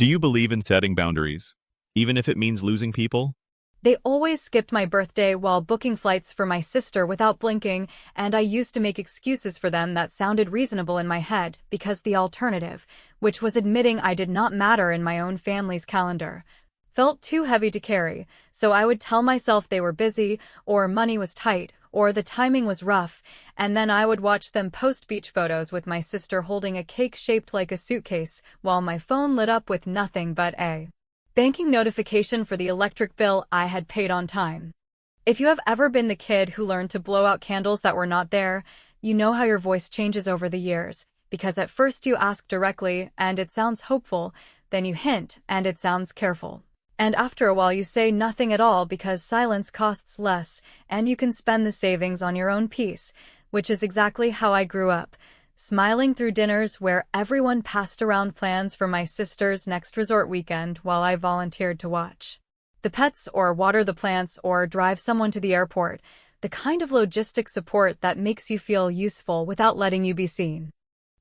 Do you believe in setting boundaries, even if it means losing people? They always skipped my birthday while booking flights for my sister without blinking, and I used to make excuses for them that sounded reasonable in my head because the alternative, which was admitting I did not matter in my own family's calendar, felt too heavy to carry, so I would tell myself they were busy, or money was tight, or the timing was rough, and then I would watch them post beach photos with my sister holding a cake shaped like a suitcase, while my phone lit up with nothing but a banking notification for the electric bill I had paid on time. If you have ever been the kid who learned to blow out candles that were not there, you know how your voice changes over the years, because at first you ask directly, and it sounds hopeful, then you hint, and it sounds careful. And after a while you say nothing at all because silence costs less, and you can spend the savings on your own peace, which is exactly how I grew up, smiling through dinners where everyone passed around plans for my sister's next resort weekend while I volunteered to watch the pets or water the plants or drive someone to the airport, the kind of logistic support that makes you feel useful without letting you be seen.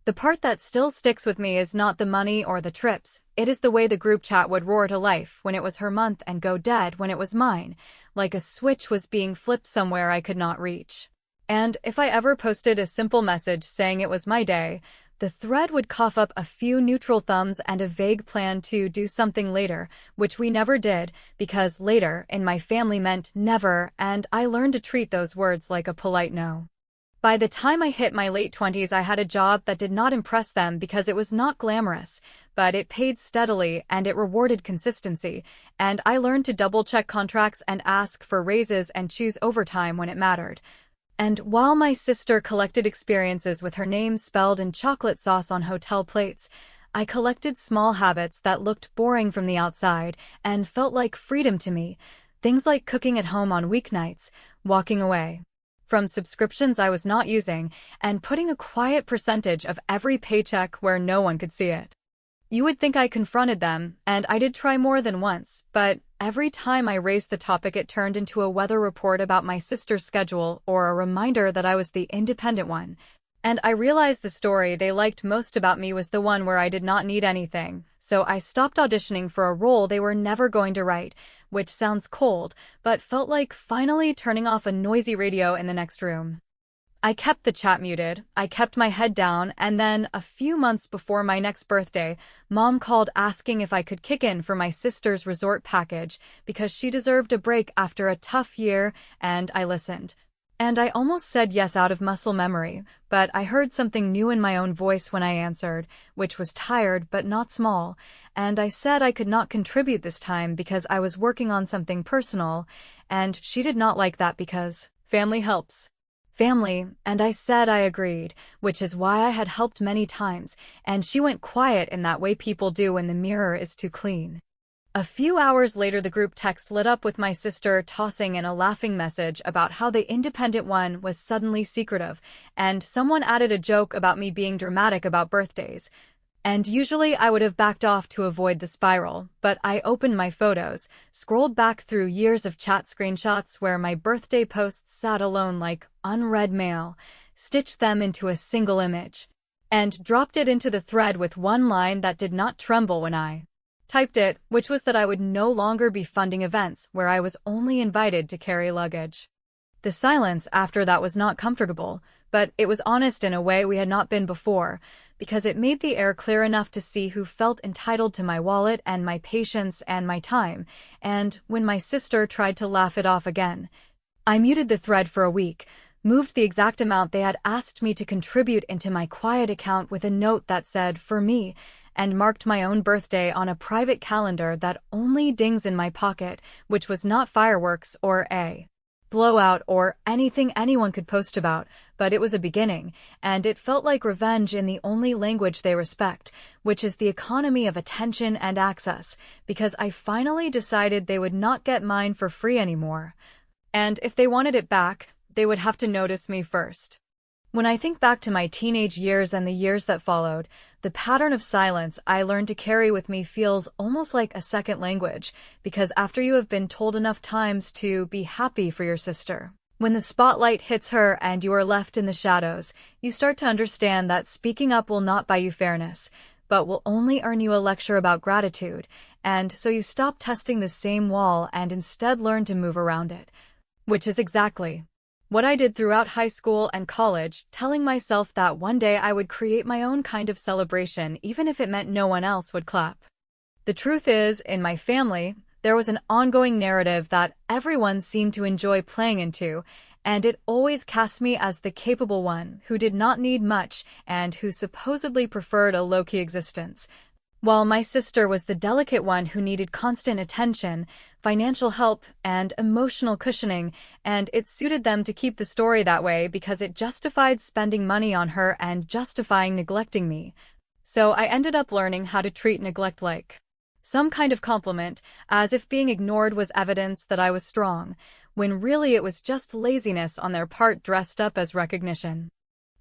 The part that still sticks with me is not the money or the trips, it is the way the group chat would roar to life when it was her month and go dead when it was mine, like a switch was being flipped somewhere I could not reach. And if I ever posted a simple message saying it was my day, the thread would cough up a few neutral thumbs and a vague plan to do something later, which we never did, because later in my family meant never, and I learned to treat those words like a polite no. By the time I hit my late 20s, I had a job that did not impress them because it was not glamorous, but it paid steadily and it rewarded consistency, and I learned to double-check contracts and ask for raises and choose overtime when it mattered. And while my sister collected experiences with her name spelled in chocolate sauce on hotel plates, I collected small habits that looked boring from the outside and felt like freedom to me, things like cooking at home on weeknights, walking away from subscriptions I was not using, and putting a quiet percentage of every paycheck where no one could see it. You would think I confronted them, and I did try more than once, but every time I raised the topic it turned into a weather report about my sister's schedule or a reminder that I was the independent one. And I realized the story they liked most about me was the one where I did not need anything, so I stopped auditioning for a role they were never going to write, which sounds cold, but felt like finally turning off a noisy radio in the next room. I kept the chat muted, I kept my head down, and then, a few months before my next birthday, Mom called asking if I could kick in for my sister's resort package because she deserved a break after a tough year, and I listened. And I almost said yes out of muscle memory, but I heard something new in my own voice when I answered, which was tired but not small, and I said I could not contribute this time because I was working on something personal, and she did not like that because family helps. Family, and I said I agreed, which is why I had helped many times, and she went quiet in that way people do when the mirror is too clean. A few hours later the group text lit up with my sister tossing in a laughing message about how the independent one was suddenly secretive, and someone added a joke about me being dramatic about birthdays. And usually I would have backed off to avoid the spiral, but I opened my photos, scrolled back through years of chat screenshots where my birthday posts sat alone like unread mail, stitched them into a single image, and dropped it into the thread with one line that did not tremble when I typed it, which was that I would no longer be funding events where I was only invited to carry luggage. The silence after that was not comfortable, but it was honest in a way we had not been before, because it made the air clear enough to see who felt entitled to my wallet and my patience and my time, and when my sister tried to laugh it off again, I muted the thread for a week, moved the exact amount they had asked me to contribute into my quiet account with a note that said, "For me," and marked my own birthday on a private calendar that only dings in my pocket, which was not fireworks or a blowout or anything anyone could post about, but it was a beginning, and it felt like revenge in the only language they respect, which is the economy of attention and access, because I finally decided they would not get mine for free anymore. And if they wanted it back, they would have to notice me first. When I think back to my teenage years and the years that followed, the pattern of silence I learned to carry with me feels almost like a second language, because after you have been told enough times to be happy for your sister, when the spotlight hits her and you are left in the shadows, you start to understand that speaking up will not buy you fairness, but will only earn you a lecture about gratitude, and so you stop testing the same wall and instead learn to move around it. Which is exactly what I did throughout high school and college, telling myself that one day I would create my own kind of celebration even if it meant no one else would clap. The truth is, in my family, there was an ongoing narrative that everyone seemed to enjoy playing into, and it always cast me as the capable one who did not need much and who supposedly preferred a low-key existence, while my sister was the delicate one who needed constant attention, financial help, and emotional cushioning, and it suited them to keep the story that way because it justified spending money on her and justifying neglecting me. So I ended up learning how to treat neglect like some kind of compliment, as if being ignored was evidence that I was strong, when really it was just laziness on their part dressed up as recognition.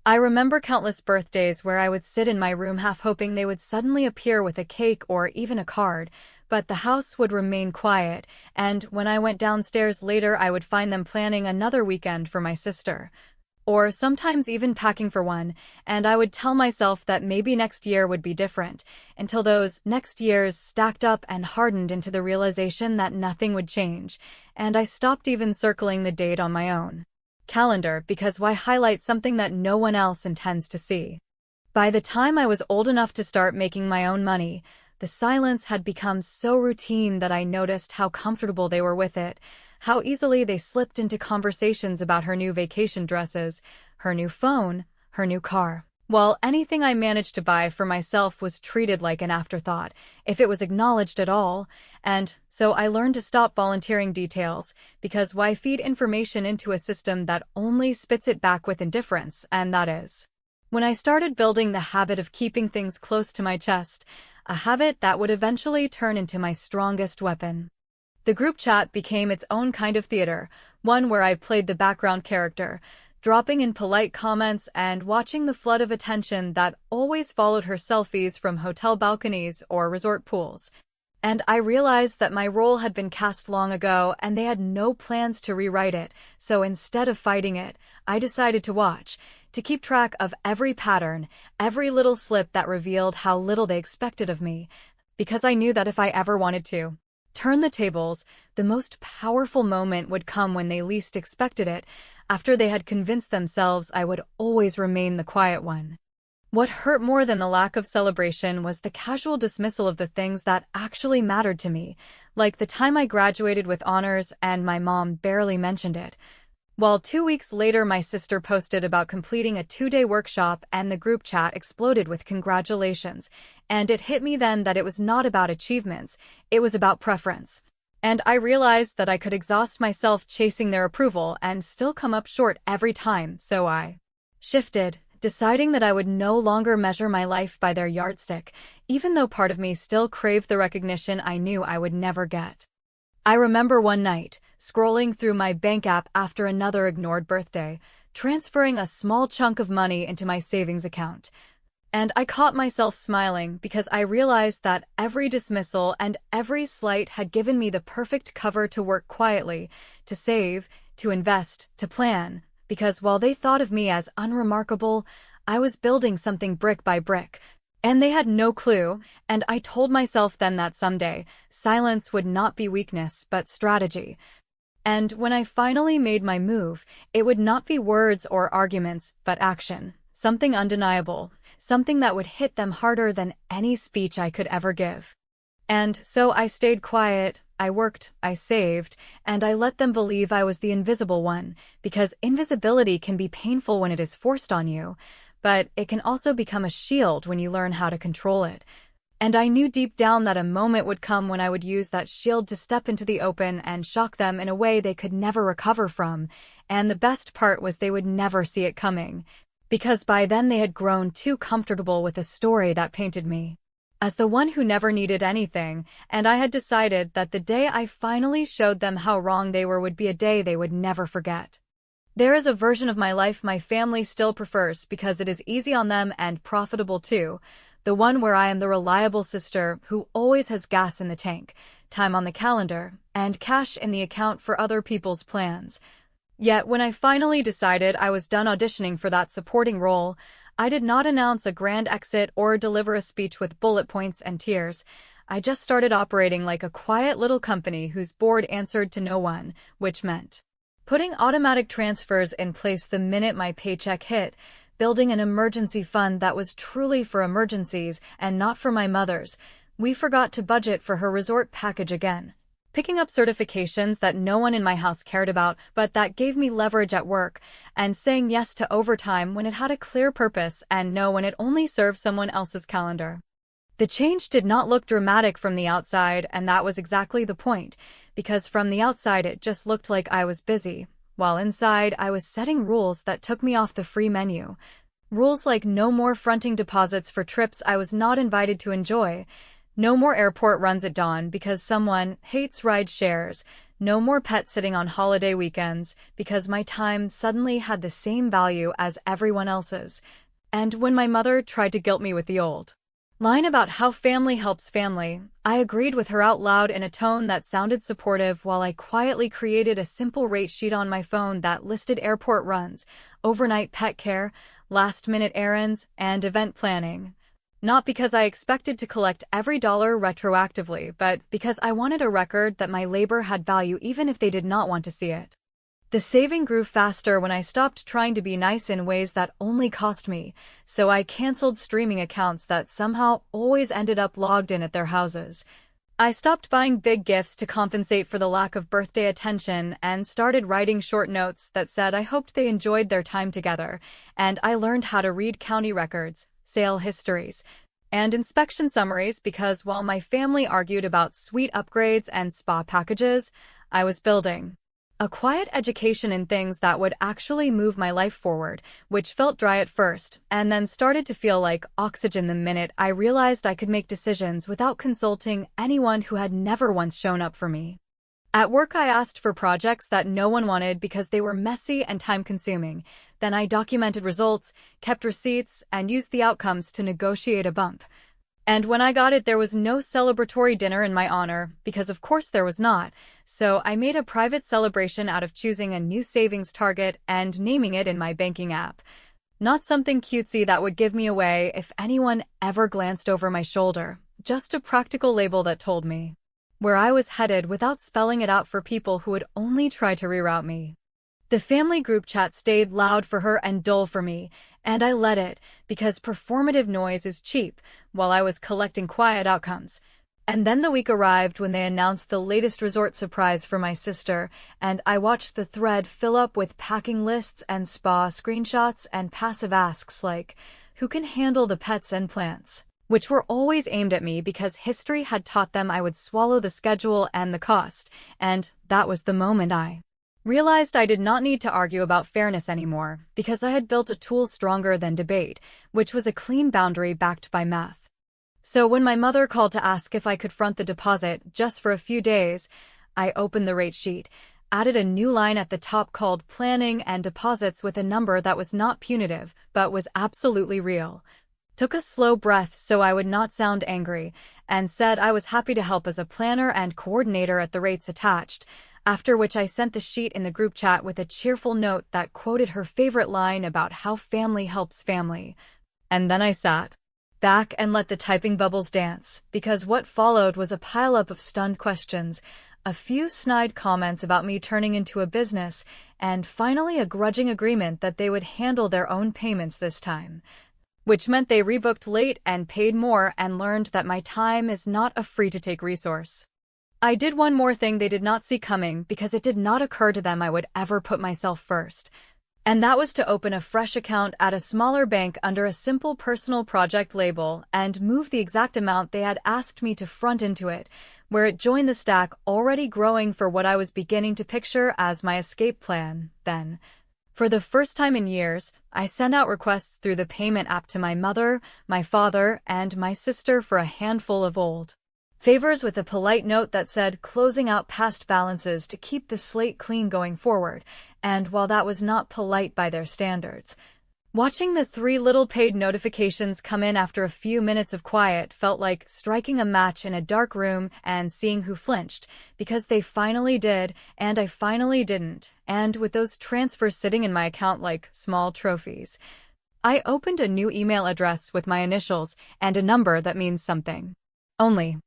I remember countless birthdays where I would sit in my room half hoping they would suddenly appear with a cake or even a card, but the house would remain quiet, and when I went downstairs later I would find them planning another weekend for my sister, or sometimes even packing for one, and I would tell myself that maybe next year would be different, until those next years stacked up and hardened into the realization that nothing would change, and I stopped even circling the date on my own calendar because why highlight something that no one else intends to see? By the time I was old enough to start making my own money, the silence had become so routine that I noticed how comfortable they were with it, how easily they slipped into conversations about her new vacation dresses, her new phone, her new car, while anything I managed to buy for myself was treated like an afterthought, if it was acknowledged at all, and so I learned to stop volunteering details, because why feed information into a system that only spits it back with indifference, and that is when I started building the habit of keeping things close to my chest, a habit that would eventually turn into my strongest weapon. The group chat became its own kind of theater, one where I played the background character, dropping in polite comments and watching the flood of attention that always followed her selfies from hotel balconies or resort pools. And I realized that my role had been cast long ago and they had no plans to rewrite it, so instead of fighting it, I decided to watch, to keep track of every pattern, every little slip that revealed how little they expected of me, because I knew that if I ever wanted to turn the tables, the most powerful moment would come when they least expected it, after they had convinced themselves I would always remain the quiet one. What hurt more than the lack of celebration was the casual dismissal of the things that actually mattered to me, like the time I graduated with honors and my mom barely mentioned it, while 2 weeks later my sister posted about completing a 2-day workshop and the group chat exploded with congratulations, and it hit me then that it was not about achievements, it was about preference. And I realized that I could exhaust myself chasing their approval and still come up short every time, so I shifted, deciding that I would no longer measure my life by their yardstick, even though part of me still craved the recognition I knew I would never get. I remember one night, scrolling through my bank app after another ignored birthday, transferring a small chunk of money into my savings account. And I caught myself smiling because I realized that every dismissal and every slight had given me the perfect cover to work quietly, to save, to invest, to plan, because while they thought of me as unremarkable, I was building something brick by brick. And they had no clue, and I told myself then that someday, silence would not be weakness but strategy. And when I finally made my move, it would not be words or arguments, but action. Something undeniable, something that would hit them harder than any speech I could ever give. And so I stayed quiet, I worked, I saved, and I let them believe I was the invisible one, because invisibility can be painful when it is forced on you, but it can also become a shield when you learn how to control it. And I knew deep down that a moment would come when I would use that shield to step into the open and shock them in a way they could never recover from, and the best part was they would never see it coming, because by then they had grown too comfortable with a story that painted me as the one who never needed anything, and I had decided that the day I finally showed them how wrong they were would be a day they would never forget. There is a version of my life my family still prefers because it is easy on them and profitable too, the one where I am the reliable sister who always has gas in the tank, time on the calendar, and cash in the account for other people's plans. Yet when I finally decided I was done auditioning for that supporting role, I did not announce a grand exit or deliver a speech with bullet points and tears. I just started operating like a quiet little company whose board answered to no one, which meant putting automatic transfers in place the minute my paycheck hit, building an emergency fund that was truly for emergencies and not for my mother's. We forgot to budget for her resort package again. Picking up certifications that no one in my house cared about, but that gave me leverage at work, and saying yes to overtime when it had a clear purpose and no when it only served someone else's calendar. The change did not look dramatic from the outside, and that was exactly the point, because from the outside it just looked like I was busy, while inside I was setting rules that took me off the free menu. Rules like no more fronting deposits for trips I was not invited to enjoy, no more airport runs at dawn because someone hates ride shares, no more pet sitting on holiday weekends because my time suddenly had the same value as everyone else's. And when my mother tried to guilt me with the old line about how family helps family, I agreed with her out loud in a tone that sounded supportive while I quietly created a simple rate sheet on my phone that listed airport runs, overnight pet care, last-minute errands, and event planning. Not because I expected to collect every dollar retroactively, but because I wanted a record that my labor had value even if they did not want to see it. The saving grew faster when I stopped trying to be nice in ways that only cost me, so I canceled streaming accounts that somehow always ended up logged in at their houses. I stopped buying big gifts to compensate for the lack of birthday attention and started writing short notes that said I hoped they enjoyed their time together, and I learned how to read county records, sale histories, and inspection summaries because while my family argued about suite upgrades and spa packages, I was building a quiet education in things that would actually move my life forward, which felt dry at first, and then started to feel like oxygen the minute I realized I could make decisions without consulting anyone who had never once shown up for me. At work, I asked for projects that no one wanted because they were messy and time-consuming. Then I documented results, kept receipts, and used the outcomes to negotiate a bump. And when I got it, there was no celebratory dinner in my honor, because of course there was not. So I made a private celebration out of choosing a new savings target and naming it in my banking app. Not something cutesy that would give me away if anyone ever glanced over my shoulder, just a practical label that told me where I was headed without spelling it out for people who would only try to reroute me. The family group chat stayed loud for her and dull for me, and I let it, because performative noise is cheap, while I was collecting quiet outcomes. And then the week arrived when they announced the latest resort surprise for my sister, and I watched the thread fill up with packing lists and spa screenshots and passive asks like, who can handle the pets and plants? Which were always aimed at me because history had taught them I would swallow the schedule and the cost, and that was the moment I realized I did not need to argue about fairness anymore, because I had built a tool stronger than debate, which was a clean boundary backed by math. So when my mother called to ask if I could front the deposit just for a few days, I opened the rate sheet, added a new line at the top called planning and deposits with a number that was not punitive, but was absolutely real. Took a slow breath so I would not sound angry, and said I was happy to help as a planner and coordinator at the rates attached, after which I sent the sheet in the group chat with a cheerful note that quoted her favorite line about how family helps family. And then I sat back and let the typing bubbles dance, because what followed was a pileup of stunned questions, a few snide comments about me turning into a business, and finally a grudging agreement that they would handle their own payments this time. Which meant they rebooked late and paid more and learned that my time is not a free-to-take resource. I did one more thing they did not see coming because it did not occur to them I would ever put myself first. And that was to open a fresh account at a smaller bank under a simple personal project label and move the exact amount they had asked me to front into it, where it joined the stack already growing for what I was beginning to picture as my escape plan, then. For the first time in years, I sent out requests through the payment app to my mother, my father, and my sister for a handful of old favors with a polite note that said closing out past balances to keep the slate clean going forward, and while that was not polite by their standards, watching the 3 little paid notifications come in after a few minutes of quiet felt like striking a match in a dark room and seeing who flinched, because they finally did, and I finally didn't, and with those transfers sitting in my account like small trophies. I opened a new email address with my initials and a number that means something. Only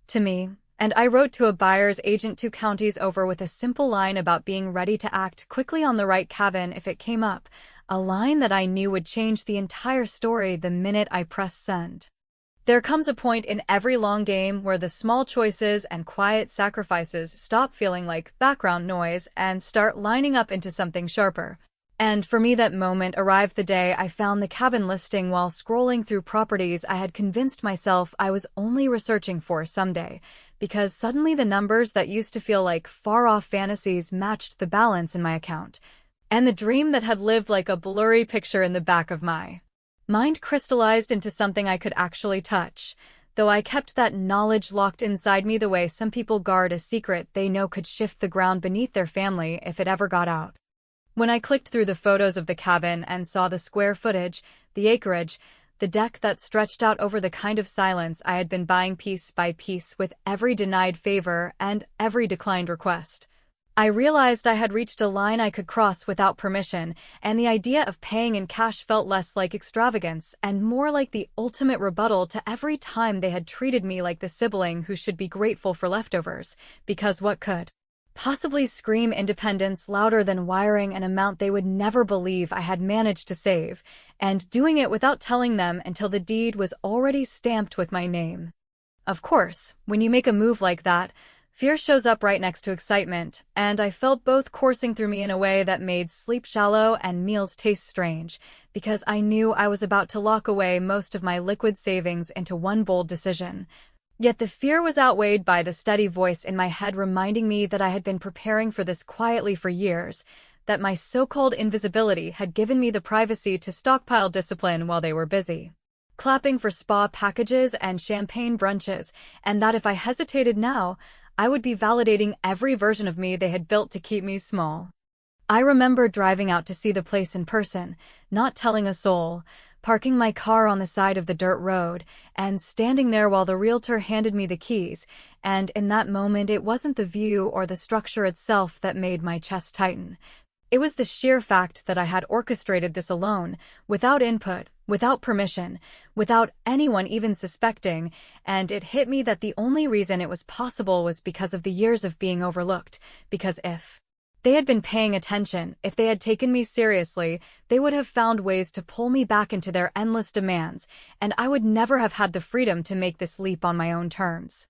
to me. And I wrote to a buyer's agent 2 counties over with a simple line about being ready to act quickly on the right cabin if it came up, a line that I knew would change the entire story the minute I pressed send. There comes a point in every long game where the small choices and quiet sacrifices stop feeling like background noise and start lining up into something sharper. And for me, that moment arrived the day I found the cabin listing while scrolling through properties I had convinced myself I was only researching for someday, because suddenly the numbers that used to feel like far-off fantasies matched the balance in my account, and the dream that had lived like a blurry picture in the back of my mind crystallized into something I could actually touch, though I kept that knowledge locked inside me the way some people guard a secret they know could shift the ground beneath their family if it ever got out. When I clicked through the photos of the cabin and saw the square footage, the acreage, the deck that stretched out over the kind of silence I had been buying piece by piece with every denied favor and every declined request, I realized I had reached a line I could cross without permission, and the idea of paying in cash felt less like extravagance and more like the ultimate rebuttal to every time they had treated me like the sibling who should be grateful for leftovers, because what could possibly scream independence louder than wiring an amount they would never believe I had managed to save, and doing it without telling them until the deed was already stamped with my name. Of course, when you make a move like that, fear shows up right next to excitement, and I felt both coursing through me in a way that made sleep shallow and meals taste strange, because I knew I was about to lock away most of my liquid savings into one bold decision. Yet the fear was outweighed by the steady voice in my head reminding me that I had been preparing for this quietly for years, that my so-called invisibility had given me the privacy to stockpile discipline while they were busy clapping for spa packages and champagne brunches, and that if I hesitated now, I would be validating every version of me they had built to keep me small. I remember driving out to see the place in person, not telling a soul, parking my car on the side of the dirt road, and standing there while the realtor handed me the keys, and in that moment it wasn't the view or the structure itself that made my chest tighten. It was the sheer fact that I had orchestrated this alone, without input, without permission, without anyone even suspecting, and it hit me that the only reason it was possible was because of the years of being overlooked, because if they had been paying attention, if they had taken me seriously, they would have found ways to pull me back into their endless demands, and I would never have had the freedom to make this leap on my own terms.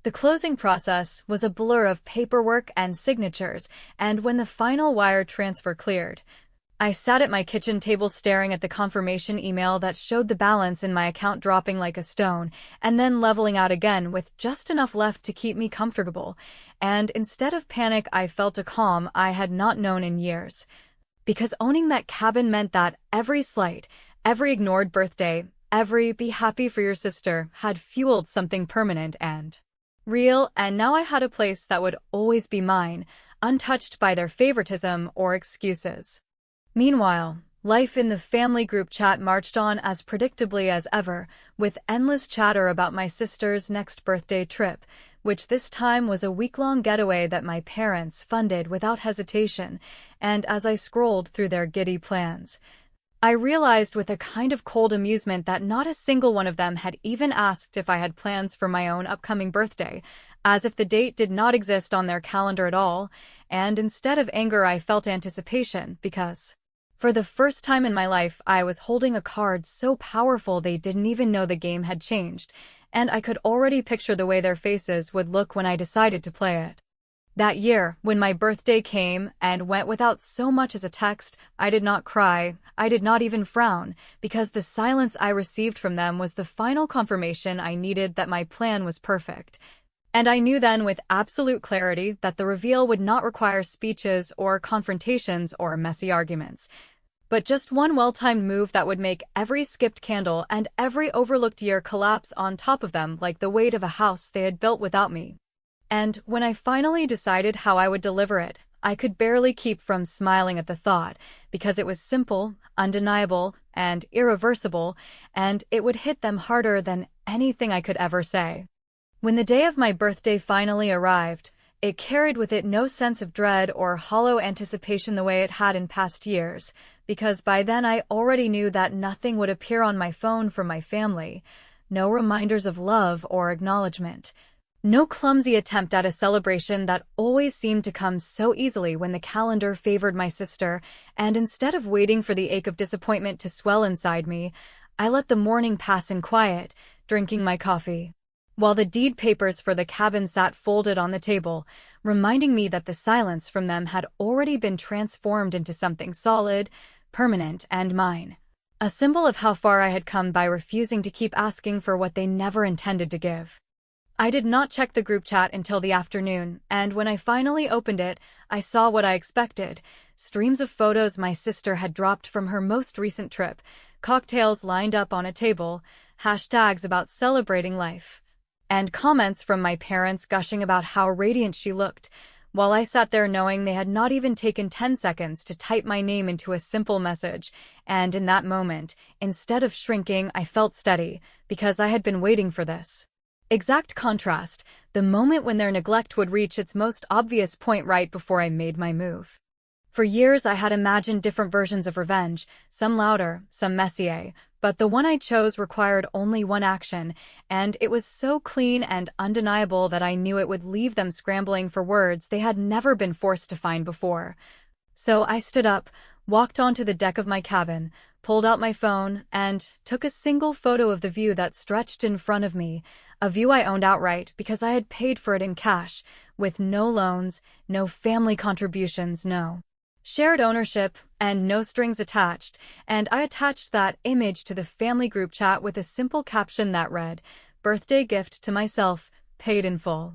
The closing process was a blur of paperwork and signatures, and when the final wire transfer cleared, I sat at my kitchen table staring at the confirmation email that showed the balance in my account dropping like a stone, and then leveling out again with just enough left to keep me comfortable. And instead of panic, I felt a calm I had not known in years. Because owning that cabin meant that every slight, every ignored birthday, every "be happy for your sister" had fueled something permanent and real, and now I had a place that would always be mine, untouched by their favoritism or excuses. Meanwhile, life in the family group chat marched on as predictably as ever, with endless chatter about my sister's next birthday trip, which this time was a week-long getaway that my parents funded without hesitation, and as I scrolled through their giddy plans, I realized with a kind of cold amusement that not a single one of them had even asked if I had plans for my own upcoming birthday, as if the date did not exist on their calendar at all, and instead of anger I felt anticipation, because for the first time in my life I was holding a card so powerful they didn't even know the game had changed, and I could already picture the way their faces would look when I decided to play it. That year, when my birthday came and went without so much as a text, I did not cry, I did not even frown, because the silence I received from them was the final confirmation I needed that my plan was perfect. And I knew then with absolute clarity that the reveal would not require speeches or confrontations or messy arguments, but just one well-timed move that would make every skipped candle and every overlooked year collapse on top of them like the weight of a house they had built without me. And when I finally decided how I would deliver it, I could barely keep from smiling at the thought, because it was simple, undeniable, and irreversible, and it would hit them harder than anything I could ever say. When the day of my birthday finally arrived, it carried with it no sense of dread or hollow anticipation the way it had in past years, because by then I already knew that nothing would appear on my phone from my family. No reminders of love or acknowledgement. No clumsy attempt at a celebration that always seemed to come so easily when the calendar favored my sister, and instead of waiting for the ache of disappointment to swell inside me, I let the morning pass in quiet, drinking my coffee, while the deed papers for the cabin sat folded on the table, reminding me that the silence from them had already been transformed into something solid, permanent, and mine. A symbol of how far I had come by refusing to keep asking for what they never intended to give. I did not check the group chat until the afternoon, and when I finally opened it, I saw what I expected: streams of photos my sister had dropped from her most recent trip, cocktails lined up on a table, hashtags about celebrating life, and comments from my parents gushing about how radiant she looked, while I sat there knowing they had not even taken 10 seconds to type my name into a simple message. And in that moment, instead of shrinking, I felt steady, because I had been waiting for this. Exact contrast, the moment when their neglect would reach its most obvious point right before I made my move. For years I had imagined different versions of revenge, some louder, some messier, but the one I chose required only one action, and it was so clean and undeniable that I knew it would leave them scrambling for words they had never been forced to find before. So I stood up, walked onto the deck of my cabin, pulled out my phone, and took a single photo of the view that stretched in front of me, a view I owned outright because I had paid for it in cash, with no loans, no family contributions, no shared ownership, and no strings attached, and I attached that image to the family group chat with a simple caption that read, "Birthday gift to myself, paid in full."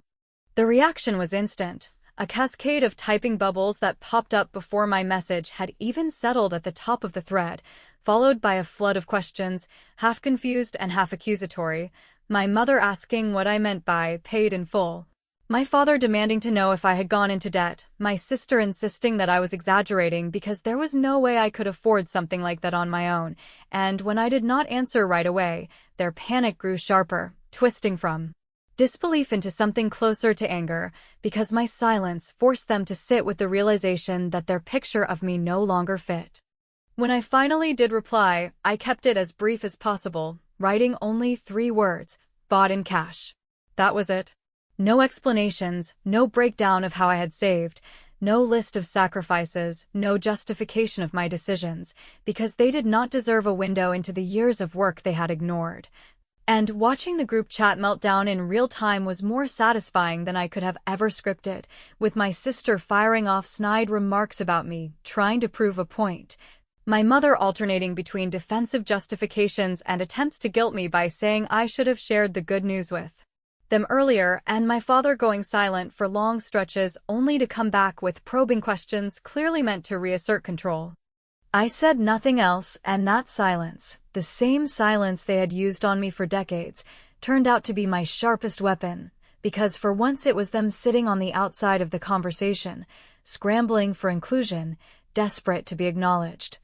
The reaction was instant. A cascade of typing bubbles that popped up before my message had even settled at the top of the thread, followed by a flood of questions, half confused and half accusatory. My mother asking what I meant by paid in full. My father demanding to know if I had gone into debt, my sister insisting that I was exaggerating because there was no way I could afford something like that on my own, and when I did not answer right away, their panic grew sharper, twisting from disbelief into something closer to anger, because my silence forced them to sit with the realization that their picture of me no longer fit. When I finally did reply, I kept it as brief as possible, writing only 3 words: bought in cash. That was it. No explanations, no breakdown of how I had saved, no list of sacrifices, no justification of my decisions, because they did not deserve a window into the years of work they had ignored. And watching the group chat melt down in real time was more satisfying than I could have ever scripted, with my sister firing off snide remarks about me, trying to prove a point. My mother alternating between defensive justifications and attempts to guilt me by saying I should have shared the good news with them earlier, and my father going silent for long stretches only to come back with probing questions clearly meant to reassert control. I said nothing else, and that silence, the same silence they had used on me for decades, turned out to be my sharpest weapon, because for once it was them sitting on the outside of the conversation, scrambling for inclusion, desperate to be acknowledged.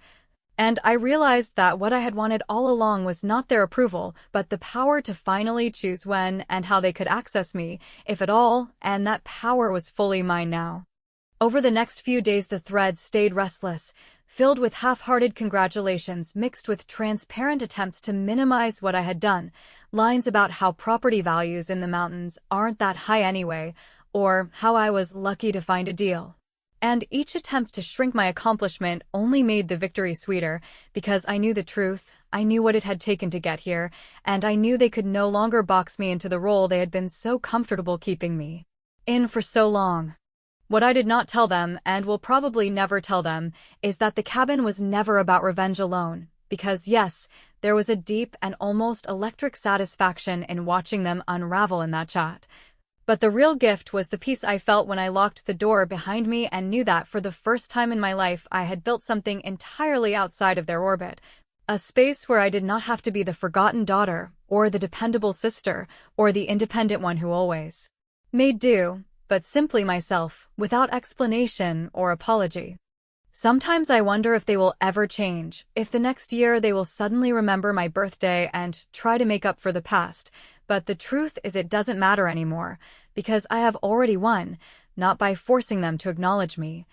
And I realized that what I had wanted all along was not their approval, but the power to finally choose when and how they could access me, if at all, and that power was fully mine now. Over the next few days the thread stayed restless, filled with half-hearted congratulations mixed with transparent attempts to minimize what I had done, lines about how property values in the mountains aren't that high anyway, or how I was lucky to find a deal. And each attempt to shrink my accomplishment only made the victory sweeter, because I knew the truth, I knew what it had taken to get here, and I knew they could no longer box me into the role they had been so comfortable keeping me in for so long. What I did not tell them, and will probably never tell them, is that the cabin was never about revenge alone, because yes, there was a deep and almost electric satisfaction in watching them unravel in that chat. But the real gift was the peace I felt when I locked the door behind me and knew that for the first time in my life I had built something entirely outside of their orbit. A space where I did not have to be the forgotten daughter, or the dependable sister, or the independent one who always made do, but simply myself, without explanation or apology. Sometimes I wonder if they will ever change, if the next year they will suddenly remember my birthday and try to make up for the past, but the truth is it doesn't matter anymore, because I have already won, not by forcing them to acknowledge me,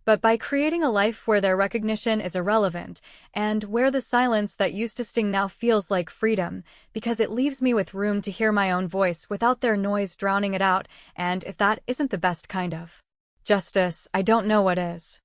but by creating a life where their recognition is irrelevant, and where the silence that used to sting now feels like freedom, because it leaves me with room to hear my own voice without their noise drowning it out, and if that isn't the best kind of justice, I don't know what is.